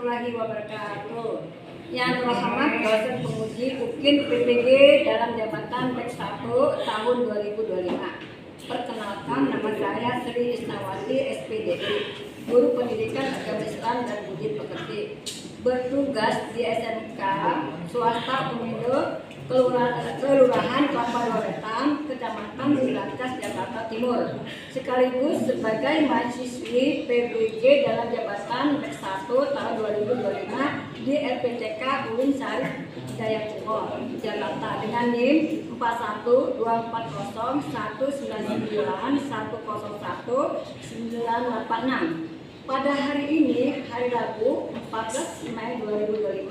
warahmatullahi wabarakatuh. Yang terhormat dosen penguji UKIN PPG dalam jabatan PEK 1 tahun 2025. Perkenalkan, nama saya Sri Isnawati SPDI, Guru Pendidikan Agama Islam dan Budi Pekerti. Bertugas di SMK Swasta Umido, Kelurahan Kelapa Dua Wetan, Kecamatan Cilacap, Jakarta Timur, sekaligus sebagai mahasiswi PBG dalam jabatan PEK 1 tahun 2025 di LPTK UIN Syarif Hidayatullah, Jakarta dengan NIM 4124019101901986. Pada hari ini, hari Rabu 14 Mei 2025,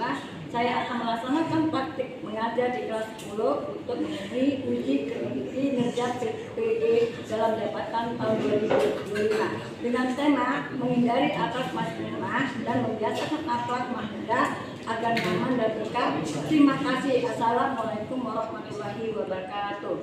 saya akan melaksanakan praktik mengajar di kelas 10 untuk memenuhi uji kinerja PPG dalam jabatan tahun 2025 dengan tema menghindari akhlak muslimah dan membiasakan akhlak mahmudah agar nyaman dan berkah. Terima kasih. Assalamualaikum warahmatullahi wabarakatuh.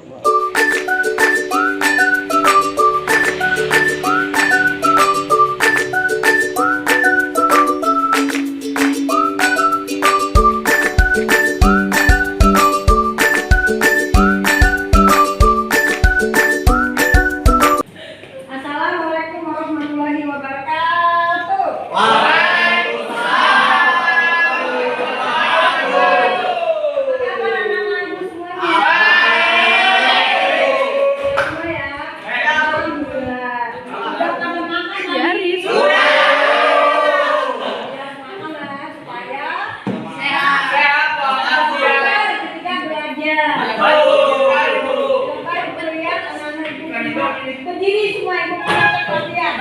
Berdiri semua, ibu perhatian.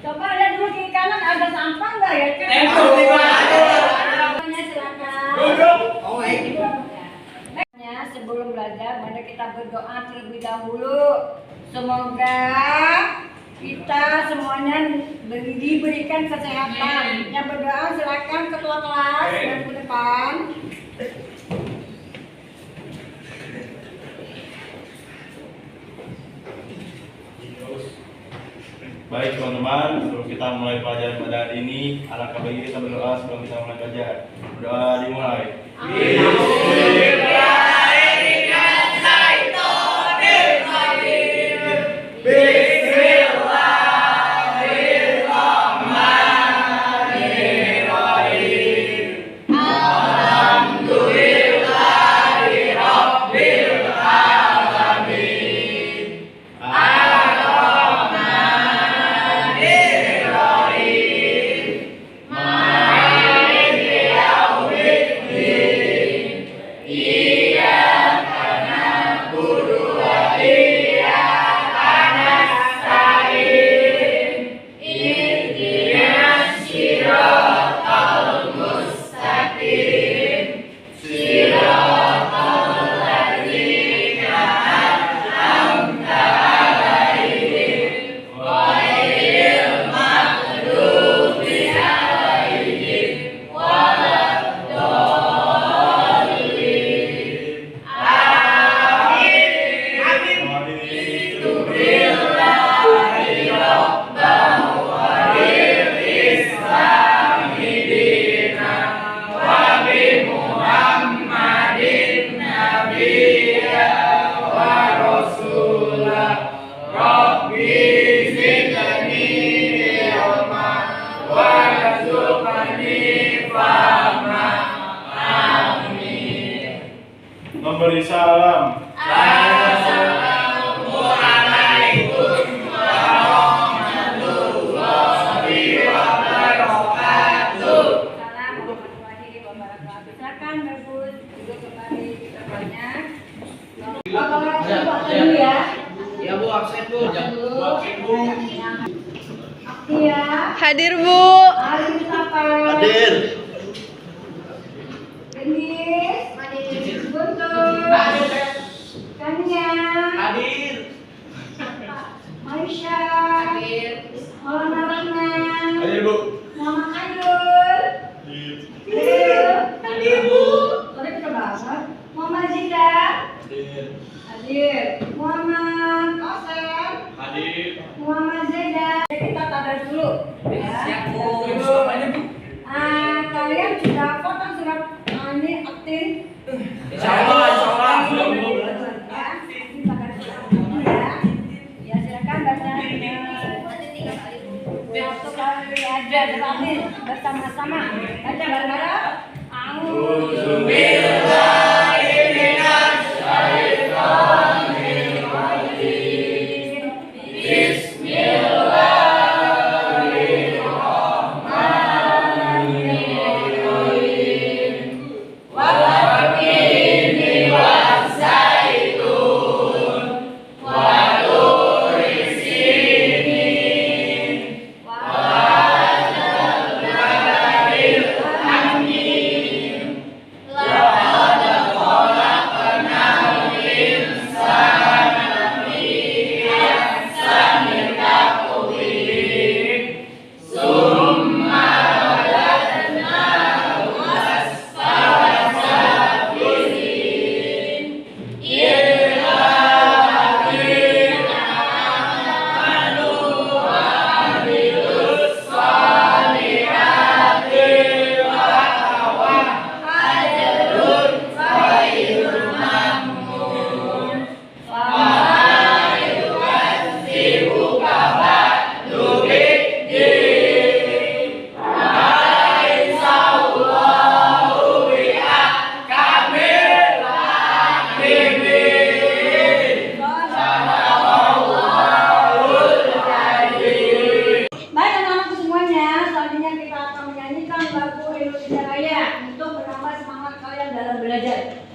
Coba lihat dulu kiri kanan ada sampah nggak ya? Silakan. Sebelum belajar, mari kita berdoa terlebih dahulu. Semoga kita semuanya diberikan kesehatan. Yang berdoa silakan ketua kelas dan ke depan. Baik teman-teman, sebelum kita mulai pelajaran pada hari ini, alangkah baiknya kita berdoa sebelum kita mulai belajar. Berdoa dimulai. Memberi salam. Assalamualaikum warahmatullahi wabarakatuh. Assalamualaikum warahmatullahi wabarakatuh. Silakan berbus duduk kembali di tempatnya. Dulu ya. Ya Bu, absen Bu. Absen Bu. Iya. Hadir Bu. Hadir siapa? Hadir. Denis. Guntur. Kania. Hadir. Maisha. Hadir. Maulana Rahman. Hadir Bu. Muhammad Ainul. Hadir Bu. Sorry kita bahas. Muhammad Zida. Hadir. Muhammad Qasim. Hadir. Muhammad Zeda. Kita baris dulu. Ya. Siap, Bu. Dulu. Kalian sudah foto surat ini aktif? Insya Allah. Ya. Ini pakai surat ya. Ya silakan baca. Waktu kali ada terakhir bersama-sama baca bareng-bareng.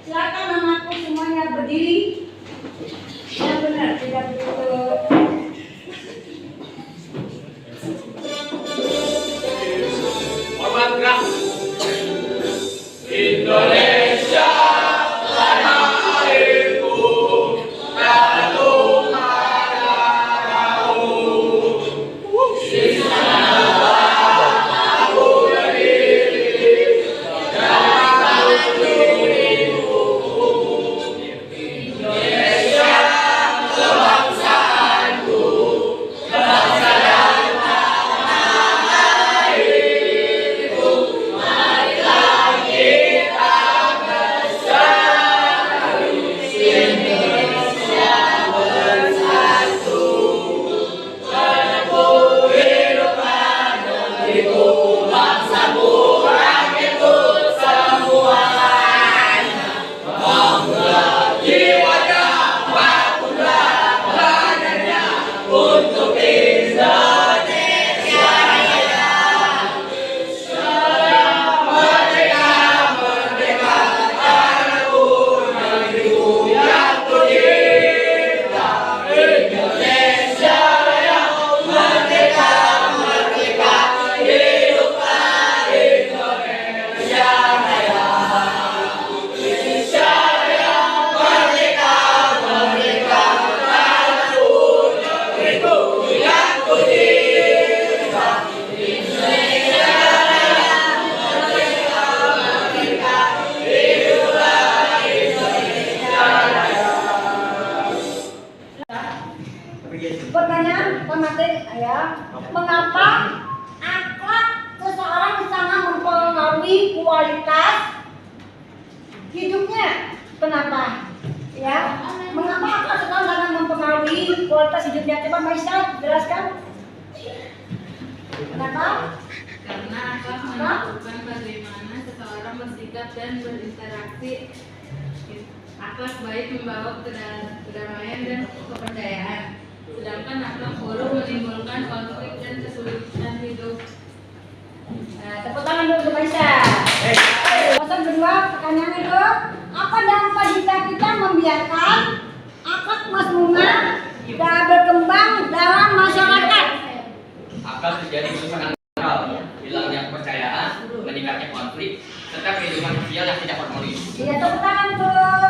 Silakan anakku semuanya berdiri. Ya benar, tidak begitu. Hormat gerak. Indonesia tanah airku, tanah darahku. Di sana aku berdiri dan berdiriku. Indonesia kebangsaanku, bangsa dan tanah airku. Marilah kita bersatu, Indonesia bersatu, menempuh kehidupan negeriku, bangsaku, rakyatku semuanya. Bangga jiwanya, bangunlah badannya untuk Indonesia raya. Merdeka, merdeka, tanahku, negeriku yang tercinta. Indonesia raya, merdeka, merdeka, hiduplah Indonesia raya. Indonesia raya, merdeka, merdeka, tanahku, negeriku yang tercinta. Indonesia raya, merdeka, merdeka, hiduplah Indonesia raya. Pertanyaan pemateri ya, mengapa akhlak seseorang sangat mempengaruhi kualitas hidupnya? Kenapa? Ya, mengapa akhlak seseorang sangat mempengaruhi kualitas hidupnya? Coba Maisha jelaskan. Kenapa? Karena akhlak menentukan bagaimana seseorang bersikap dan berinteraksi. Akhlak baik membawa kedamaian dan kepercayaan, sedangkan akhlak buruk menimbulkan konflik dan kesulitan hidup. Tepuk tangan dulu untuk Maisha. Pasal kedua, pertanyaan itu, apa dampak jika kita membiarkan akhlak masmumah dan berkembang dalam masyarakat? Akan terjadi kerusakan moral, hilangnya kepercayaan, meningkatnya konflik, serta kehidupan sosial yang tidak harmonis. Iya, tepuk tangan tuh.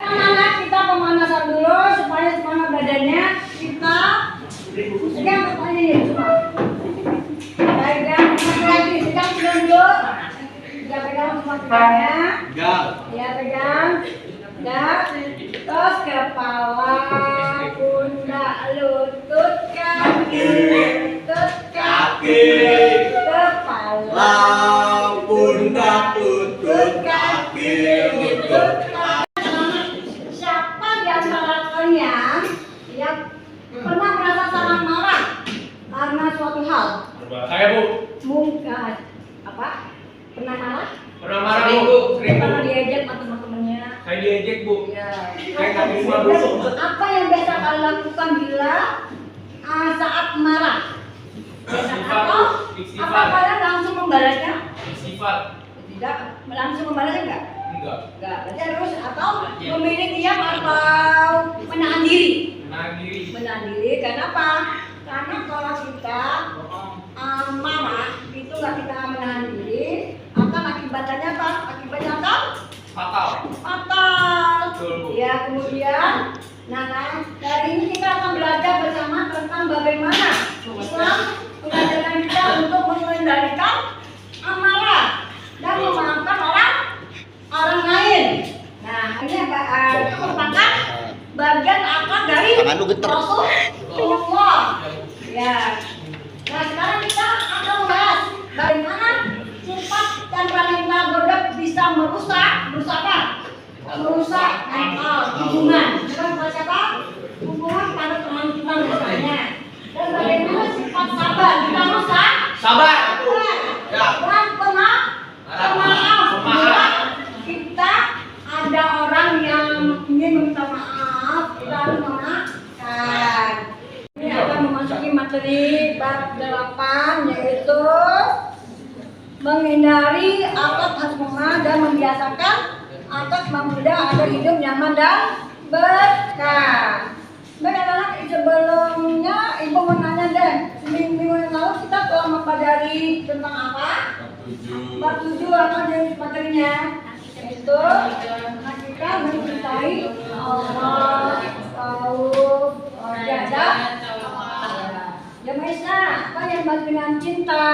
Anak-anak kita pemanasan dulu supaya semangat badannya kita pegang kepalanya ini semua. Pegang lagi, pegang dulu. Pegang semua pegangnya. Ya pegang. Terus kepala, pundak, lutut, kaki. Saya Bu. Mungkin apa? Pernah marah? Pernah marah Sering, Bu. Bu. Sering Bu. Pernah diejek sama teman-temannya? Saya diejek Bu. Ya. Saya nggak terima dulu. Apa yang biasa kalian lakukan bila saat marah? Istighfar, Atau istighfar. apa kalian langsung membalasnya? Istighfar. Tidak, langsung membalasnya enggak? Enggak. Enggak. Berarti harus atau memilih diam atau menahan diri? Menahan diri. Menahan diri. Kenapa? Karena kalau kita marah itu nggak kita menahan diri, akan akibatnya apa? Akibatnya apa? Fatal. Fatal. Betul Bu. Ya, kemudian dari ini kita akan belajar bersama tentang bagaimana Islam mengajarkan kita untuk mengendalikan amarah dan memaafkan orang lain. Nah, ini merupakan bagian apa dari Rasulullah. Ya. Nah, sekarang kita akan membahas bagaimana sifat dan temperamental godok bisa merusak apa? Merusak hubungan. Bukan pada siapa? Hubungan pada teman kita misalnya. Dan bagaimana sifat sabar kita rusak? Sabar. Ya. Dan pemaaf. Bila kita ada orang yang ingin meminta maaf, kita harus memaafkan. Ini akan memasuki materi bab 8, yaitu menghindari akad hasmumah dan membiasakan akad memudah agar hidup nyaman dan berkah. Baik anak-anak, sebelumnya ibu mau nanya deh, minggu yang lalu kita telah mempelajari tentang apa? Bab 7 apa jenis materinya? Yaitu kita mencintai Allah, jadah. Ya Maisa, apa yang dimaksud dengan cinta?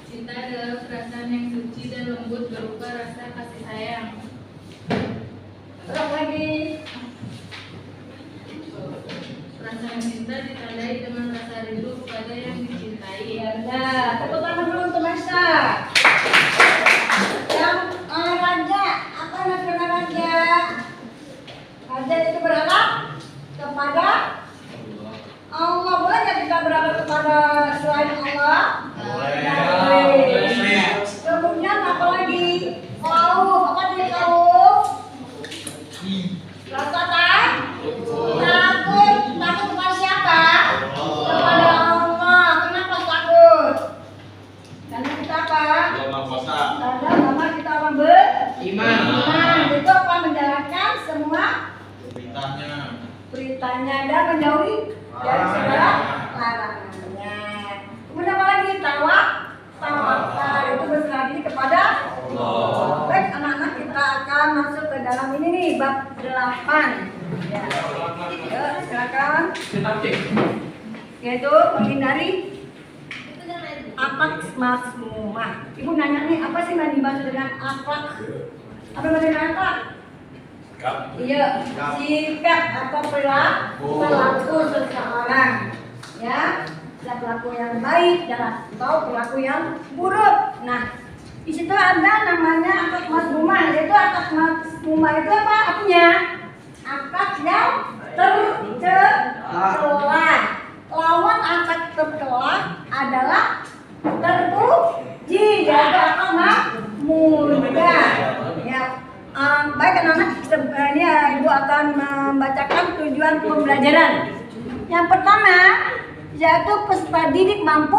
Cinta adalah perasaan yang suci dan lembut berupa rasa kasih sayang. Terus lagi. Perasaan cinta ditandai dengan rasa rindu kepada yang dicintai. Ya benar. Tepuk tangan dulu untuk Maisa. Yang raja, apa maksudnya raja? Raja itu berharap kepada Allah. Boleh nggak kita berharap kepada selain Allah? Boleh. Kemudian apa lagi? Khauf, apa dia khauf? Rasa takut kepada siapa? Kepada Allah. Kenapa takut? Karena kita apa? Karena nama kita orang Iman. Itu apa? Menjalankan semua perintahnya dan menjauhi dari segala larangannya. Kemudian apa lagi? Tawakal itu berserah diri kepada Allah. Baik anak-anak, kita akan masuk ke dalam ini nih bab 8. Ya. Yuk, silakan. Yaitu menghindari akhlak masmumah. Ibu nanya nih, apa sih yang dimaksud dengan akhlak? Apa yang dimaksud dengan akhlak? Iya, sikap atau perilaku seseorang, ya, perilaku yang baik dan atau perilaku yang buruk. Nah, di situ ada namanya akad masmumah. Yaitu akad masmumah itu apa artinya? Akad yang tercela. Lawan akad tercela adalah terpuji, yaitu akad mudah. Ya. Baik anak-anak, ini ibu akan membacakan tujuan pembelajaran. Yang pertama, yaitu peserta didik mampu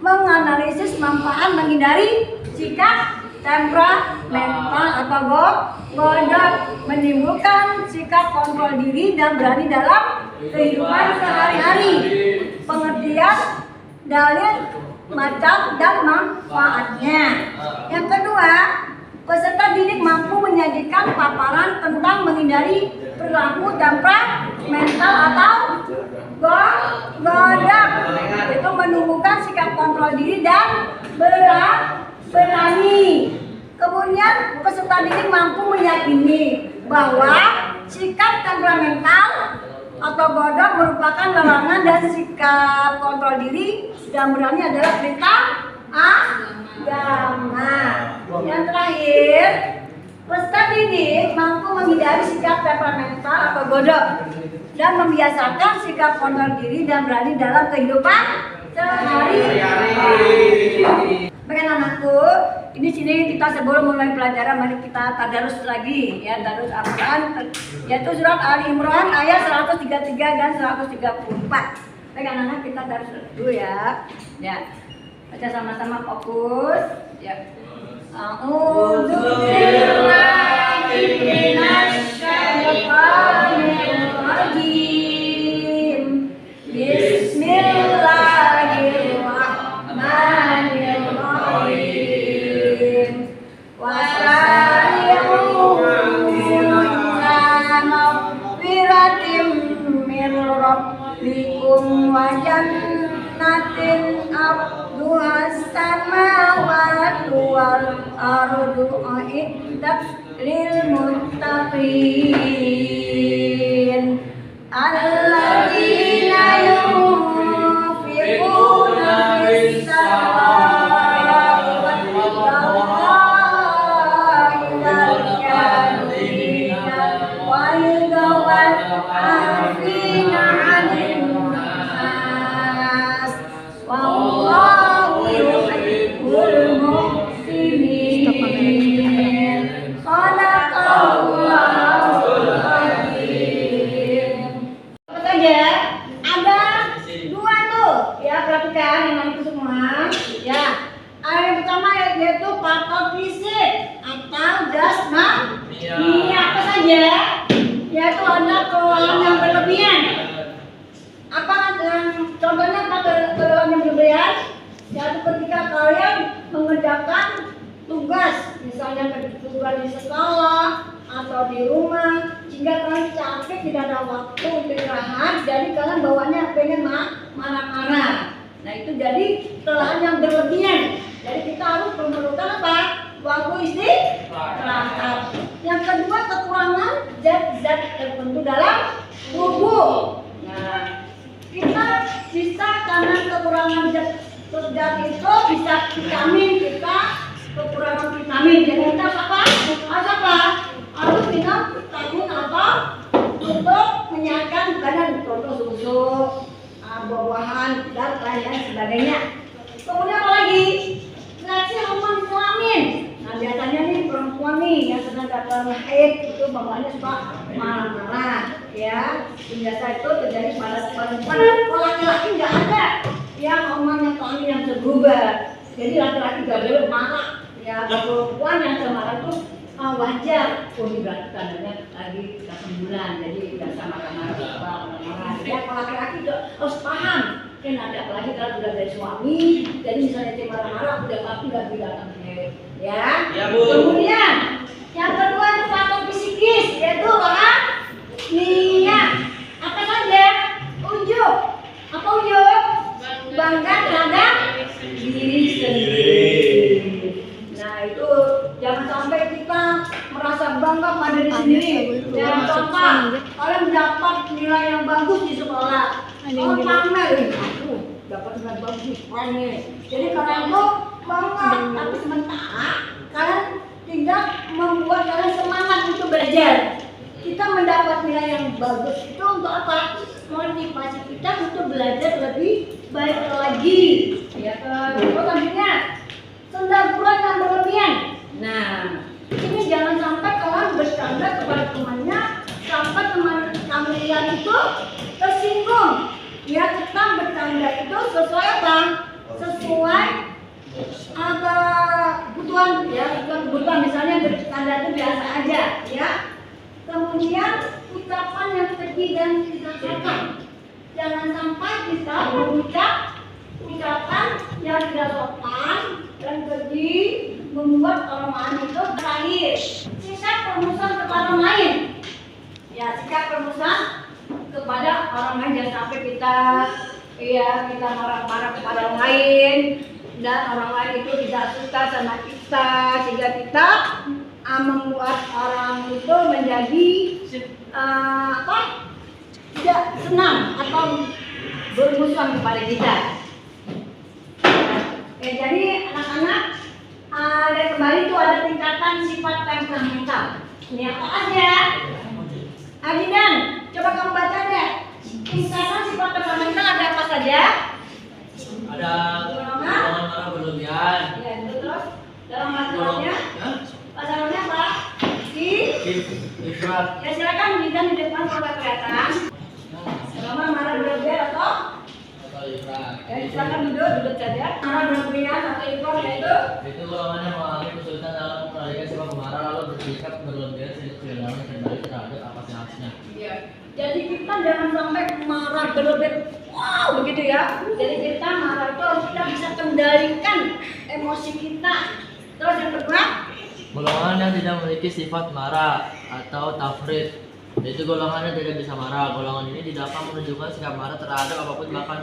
menganalisis manfaat menghindari sikap temperamental atau godok, menimbulkan sikap kontrol diri dan berani dalam kehidupan sehari-hari. Pengertian dalil macam dan manfaatnya. Yang kedua, peserta didik mampu menyajikan paparan tentang menghindari perilaku temperamental atau godok, itu menumbuhkan sikap kontrol diri dan berani. Kemudian peserta didik mampu meyakini bahwa sikap temperamental atau godok merupakan larangan dan sikap kontrol diri dan berani adalah perintah agama. Yang terakhir, peserta didik mampu menghindari sikap temperamental atau godok dan membiasakan sikap kontrol diri dan berani dalam kehidupan sehari-hari. Baik anak-anakku, ini sini kita sebelum mulai pelajaran mari kita tadarus lagi ya, tadarus Al-Qur'an yaitu surat Ali Imran ayat 133 dan 134. Baik anak-anak kita tadarus dulu ya. Ya. Baca sama-sama fokus ya. A'udzu billahi minasy syaithanir rajim. Bismillahirrahmanirrahim. Wasari'u ila maghfiratin min rabbikum wa jannatin arduhas samawati wal ardu uiddat lil muttaqin alladzina yunfiquna fis sarra'i wad dharra'i wal kadhibina wal afina 'anil nas wallahu yuhibbul muhsinin. Shadaqallahul azim. Apa saja? Ada dua tuh ya, perhatikan yang itu semua ya. Yang pertama yaitu faktor fisik atau jasmani. Apa saja? Yaitu ada kelelahan yang berlebihan. Apa contohnya apa kelelahan yang berlebihan? Yaitu ketika kalian mengerjakan tugas, misalnya tugas di sekolah atau di rumah, sehingga kalian capek tidak ada waktu untuk istirahat, jadi kalian bawaannya pengen marah-marah. Nah itu jadi kelelahan yang berlebihan. Jadi kita harus memerlukan apa? Waktu istirahat. Yang kedua kekurangan zat-zat tertentu dalam tubuh. Nah kita bisa karena kekurangan zat itu bisa vitamin, kita kekurangan vitamin. Jadi kita harus minum vitamin apa untuk menyehatkan badan, contoh susu, buah-buahan dan lain-lain sebagainya. Kemudian apa lagi? Seleksi hormon kelamin. Nah biasanya nih perempuan nih yang sedang dalam haid itu bawaannya suka marah-marah ya. Biasa itu terjadi pada perempuan. Kalau laki-laki nggak ada yang hormon kelamin yang berubah. Jadi laki-laki nggak boleh marah. Ya perempuan yang marah itu wajar. Oh ini berarti tandanya lagi 8 bulan, jadi biasa marah-marah. Ya kalau laki-laki harus paham. Kan ada apalagi kalau sudah dari suami, jadi misalnya dia marah-marah udah pasti nggak bilang ya. Ya Bu. Kemudian yang kedua itu faktor psikis yaitu niat. Apa saja? Unjuk. Apa unjuk? Bangga terhadap diri sendiri. Nah itu jangan sampai kita merasa bangga pada diri sendiri. Jangan contoh kalian mendapat nilai yang bagus di sekolah. Kalau pamer, dapat nilai bagus di sekolah. Jadi kalian tuh bangga, tapi sementara kalian tidak membuat kalian semangat untuk belajar. Kita mendapat nilai yang bagus itu untuk apa? Motivasi kita untuk belajar lebih baik lagi. Ya, selanjutnya sendaguraan yang berlebihan. Nah, ini jangan sampai kalian bercanda kepada temannya sampai teman kalian itu tersinggung. Ya, kita bercanda itu sesuai apa? Sesuai kebutuhan ya, kebutuhan misalnya bercanda itu biasa aja ya. Kemudian ucapan yang keji dan tidak sopan. Jangan sampai kita mengucap ucapan yang tidak sopan dan keji membuat orang lain itu berakhir. Sikap permusuhan kepada orang lain. Ya, sikap permusuhan kepada orang lain, jangan sampai kita marah-marah kepada orang lain dan orang lain itu tidak suka sama kita sehingga kita membuat orang itu menjadi tidak senang atau bermusuhan kepada kita. Jadi anak-anak dan kembali itu ada tingkatan sifat temperamental. Ini apa aja? Adidan, coba kamu baca deh. Tingkatan sifat temperamental ada apa saja? Golongan marah berlebihan. ya itu terus dalam masalahnya pasangannya apa? Ifrat. Ya silakan bidang di depan kalau kelihatan. Golongan marah berlebihan atau Ifrat. ya silakan duduk saja. Marah berlebihan atau impor yaitu Itu golongannya mengalami kesulitan dalam mengendalikan sifat marah lalu bersikap berlebihan sehingga kehilangan kendali terhadap apa hasilnya. ya. Jadi kita jangan sampai marah berlebihan. Wow, begitu ya. Jadi kita marah itu harus kita bisa kendalikan emosi kita. Terus yang kedua, Golongan yang tidak memiliki sifat marah atau tafrid, yaitu golongan yang tidak bisa marah. Golongan ini tidak akan menunjukkan sikap marah terhadap apapun, bahkan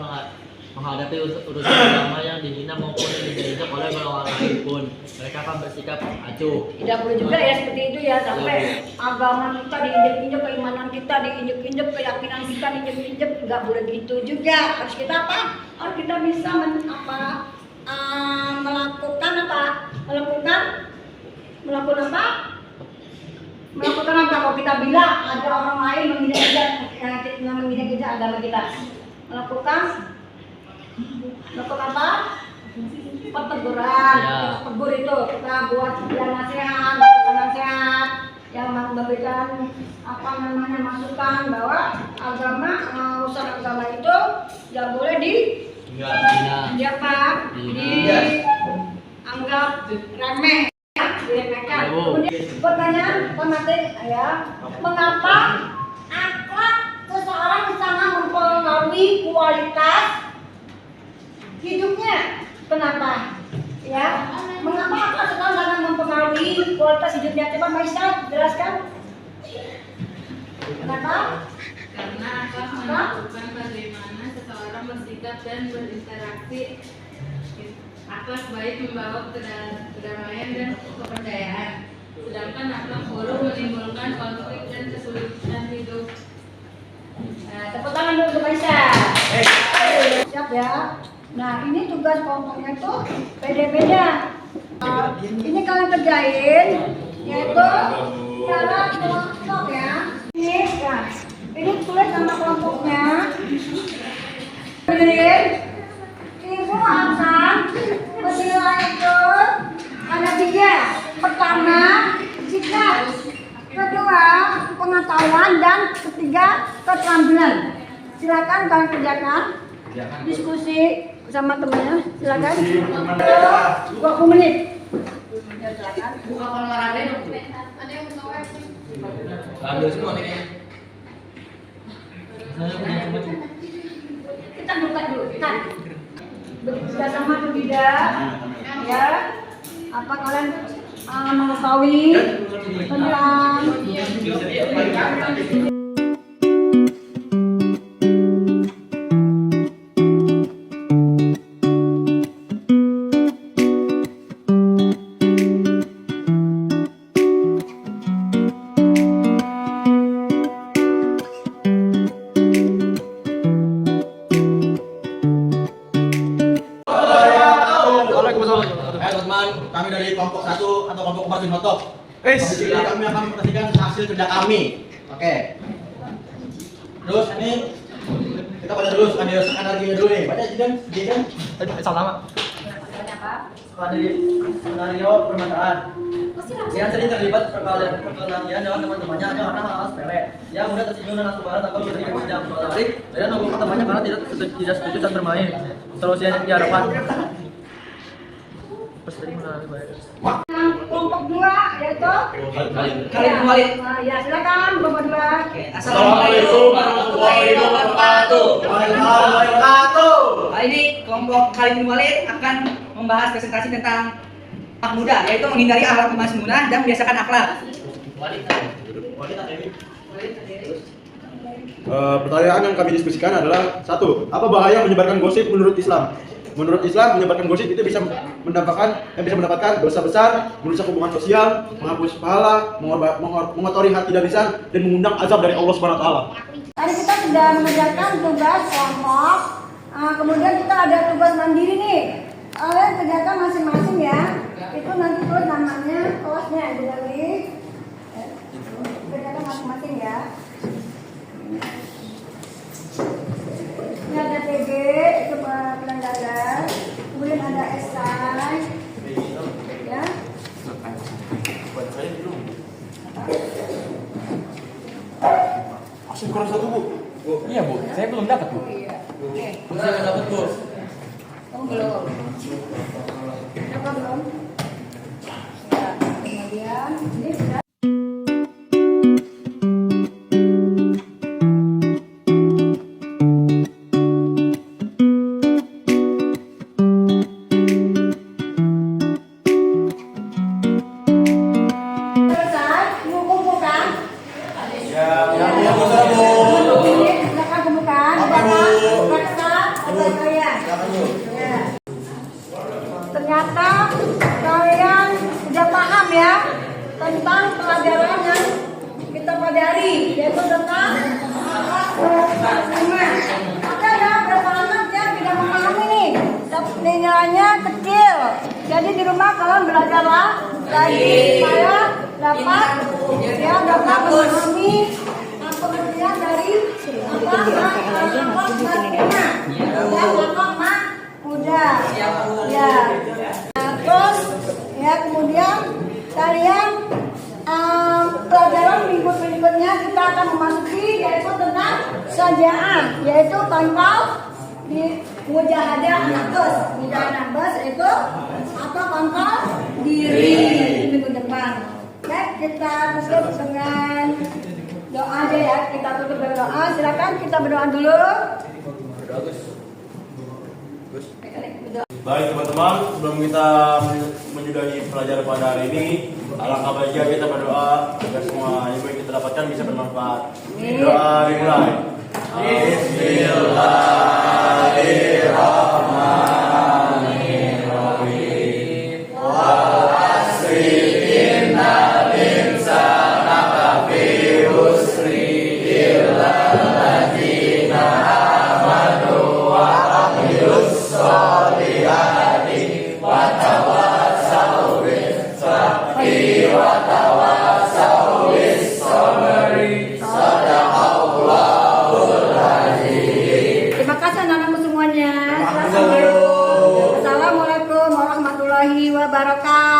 menghadapi urusan agama yang dihina maupun yang diinjak oleh golongan lain pun. Mereka akan bersikap acuh. tidak boleh juga ya seperti itu ya, sampai agama kita diinjek-injek, keimanan kita diinjek-injek, keyakinan kita diinjek-injek, nggak boleh gitu juga. Harus kita apa? Harus kita bisa melakukan apa kalau kita bilang ada orang lain menginjak agama kita, melakukan apa? Perteguran, Ya. kita tegur itu, kita buat yang nasihat, masukan nasihat, yang memberikan apa namanya masukan bahwa agama, urusan agama itu tidak boleh dianggap remeh, diremehkan. Kemudian pertanyaan pemateri ya, mengapa akhlak seseorang sangat mempengaruhi kualitas hidupnya? Kenapa? Ya, mengapa akhlak seseorang sangat mempengaruhi kualitas hidupnya? Coba Mbak Isha jelaskan. Kenapa? Karena akhlak menentukan bagaimana seseorang bersikap dan berinteraksi. Akhlak baik membawa kedamaian dan kepercayaan, sedangkan akhlak buruk menimbulkan konflik dan kesulitan hidup. Nah, tepuk tangan dulu Mbak Isha. Siap ya. Nah, ini tugas kelompoknya tuh beda-beda. Ini kalian kerjain, yaitu cara kelompok ya. Ini tulis sama kelompoknya. Ibu akan menilai itu ada 3. Pertama, sikap. Kedua, pengetahuan. Dan ketiga, keterampilan. Silakan kalian kerjakan. Diskusi sama temannya. Silakan. 20 menit. Ya, silakan. Buka olahraga dong. Ada yang mau Ambil semua nih. Kita buka dulu. Kita bekerja sama atau tidak? Ya. Apa kalian mengetahui tentang teman-teman, kami dari kelompok 1 atau kelompok Basin Hotok. Kami akan mempresentasikan hasil kerja kami. Oke. Terus ini kita baca dulu energinya dulu nih. Baca Jidan. Sama. Skenario permasalahan. Yang sering terlibat perkelahian dengan teman-temannya hanya karena hal sepele. Yang mudah tersinggung dan langsung marah tanpa memberikan sidang soal balik dan mengumpulkan temannya karena tidak setuju saat bermain. Solusi yang diharapkan. kelompok 2 yaitu Khalid Walid. Ya, silakan kelompok 2. Assalamualaikum warahmatullahi wabarakatuh. Kali ini kelompok Khalid Walid akan membahas presentasi tentang akhlak muda, yaitu menghindari akhlak kemasmunan dan membiasakan akhlak. Pertanyaan yang kami diskusikan adalah 1. Apa bahaya menyebarkan gosip menurut Islam? Menurut Islam, menyebarkan gosip itu bisa mendapatkan dosa besar, merusak hubungan sosial, menghapus pahala, mengotori hati dan lisan, dan mengundang azab dari Allah Subhanahu wa taala. Tadi kita sudah mengerjakan tugas kelompok. Kemudian kita ada tugas mandiri nih. Kalian kerjakan masing-masing ya. Itu nanti tulis namanya, kelasnya dari kerjakan masing-masing ya. Ini ada TG, itu pengendalian. Saya belum dapat, Bu. Iya. Oke. Saya nggak dapat, Bu. Oh, belum. Siapa belum? Ya, kemudian ini sudah. Selesai, mau kumpulkan? Ya, Ya, silakan kumpulkan. Periksa atau kalian. Ya. Ternyata kalian sudah paham ya tentang pelajaran yang kita pelajari, yaitu tentang lima. Ada ya berapa anak yang tidak memahami nih, tapi nilainya kecil. Jadi di rumah kalian belajarlah lagi supaya dapat memahami pengertian dari udah ya. Nah, terus ya kemudian kalian pelajaran minggu berikutnya kita akan memasuki yaitu tentang sajaan, yaitu pangkal di mujahadah nafas. Mujahadah nafas itu apa pangkal diri minggu depan. Baik, kita tutup dengan doa aja ya. Kita tutup dengan doa. Silakan kita berdoa dulu. Baik teman-teman, sebelum kita menyudahi pelajaran pada hari ini, alangkah baiknya kita berdoa agar semua ilmu yang kita dapatkan bisa bermanfaat. Doa dimulai. Bismillahirrahmanirrahim. Terima kasih anak-anakku semuanya. Assalamualaikum warahmatullahi wabarakatuh.